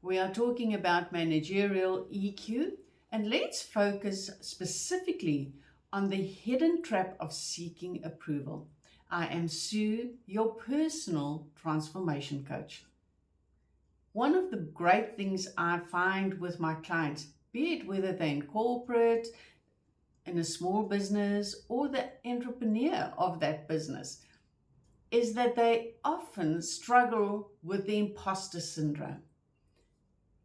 We are talking about managerial EQ, and let's focus specifically on the hidden trap of seeking approval. I am Sue, your personal transformation coach. One of the great things I find with my clients, be it whether they're in corporate, in a small business, or the entrepreneur of that business, is that they often struggle with the imposter syndrome.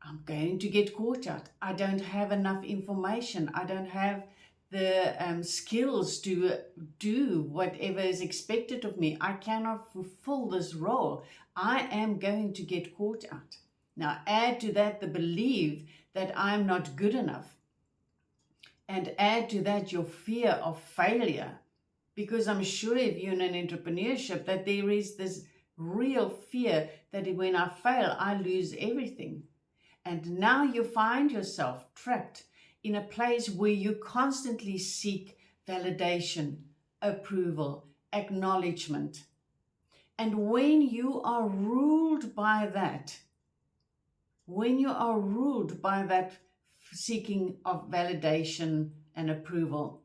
I'm going to get caught out. I don't have enough information. I don't have the skills to do whatever is expected of me. I cannot fulfill this role. I am going to get caught out. Now, add to that the belief that I'm not good enough. And add to that your fear of failure. Because I'm sure if you're in an entrepreneurship that there is this real fear that when I fail, I lose everything. And now you find yourself trapped in a place where you constantly seek validation, approval, acknowledgement. And when you are ruled by that, seeking of validation and approval,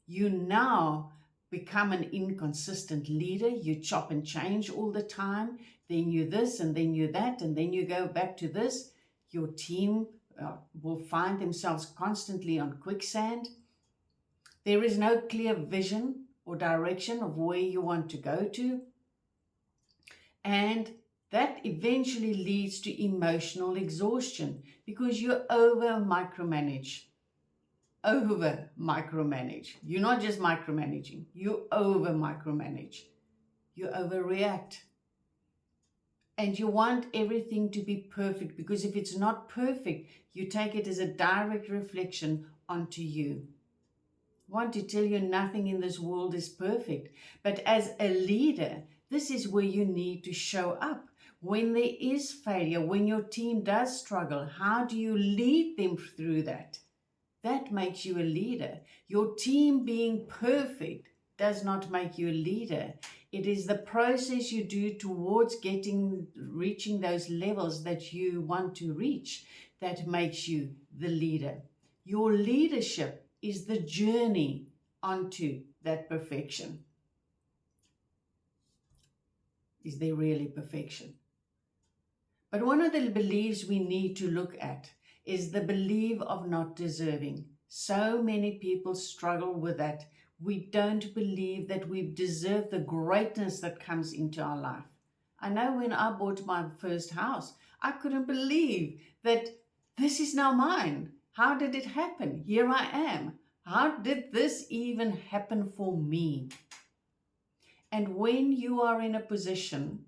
you now become an inconsistent leader. You chop and change all the time. Then you this and then you that and then you go back to this. Your team will find themselves constantly on quicksand. There is no clear vision or direction of where you want to go to. And that eventually leads to emotional exhaustion because you over micromanage. You're not just micromanaging, you over micromanage. You overreact. And you want everything to be perfect because if it's not perfect, you take it as a direct reflection onto you. I want to tell you nothing in this world is perfect. But as a leader, this is where you need to show up. When there is failure, when your team does struggle, how do you lead them through that? That makes you a leader. Your team being perfect does not make you a leader. It is the process you do towards reaching those levels that you want to reach that makes you the leader. Your leadership is the journey onto that perfection. Is there really perfection? But one of the beliefs we need to look at is the belief of not deserving. So many people struggle with that. We don't believe that we deserve the greatness that comes into our life. I know when I bought my first house, I couldn't believe that this is now mine. How did it happen? Here I am. How did this even happen for me? And when you are in a position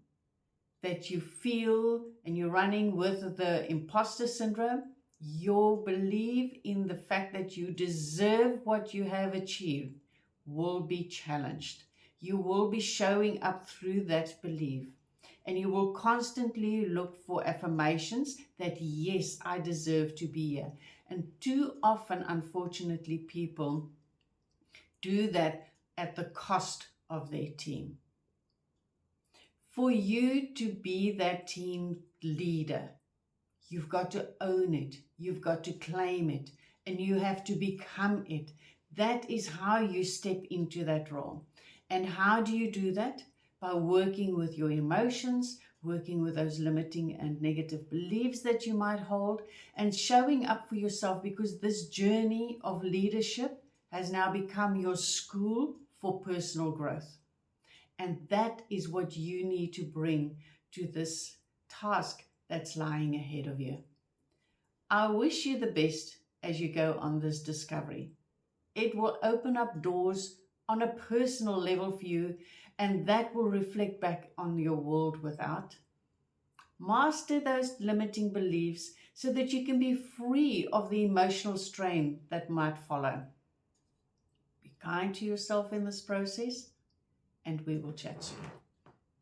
that you feel and you're running with the imposter syndrome, your belief in the fact that you deserve what you have achieved will be challenged. You will be showing up through that belief. And you will constantly look for affirmations that, yes, I deserve to be here. And too often, unfortunately, people do that at the cost of their team. For you to be that team leader, you've got to own it. You've got to claim it. And you have to become it. That is how you step into that role. And how do you do that? By working with your emotions, working with those limiting and negative beliefs that you might hold, and showing up for yourself, because this journey of leadership has now become your school for personal growth. And that is what you need to bring to this task that's lying ahead of you. I wish you the best as you go on this discovery. It will open up doors on a personal level for you, and that will reflect back on your world without. Master those limiting beliefs so that you can be free of the emotional strain that might follow. Be kind to yourself in this process, and we will chat soon.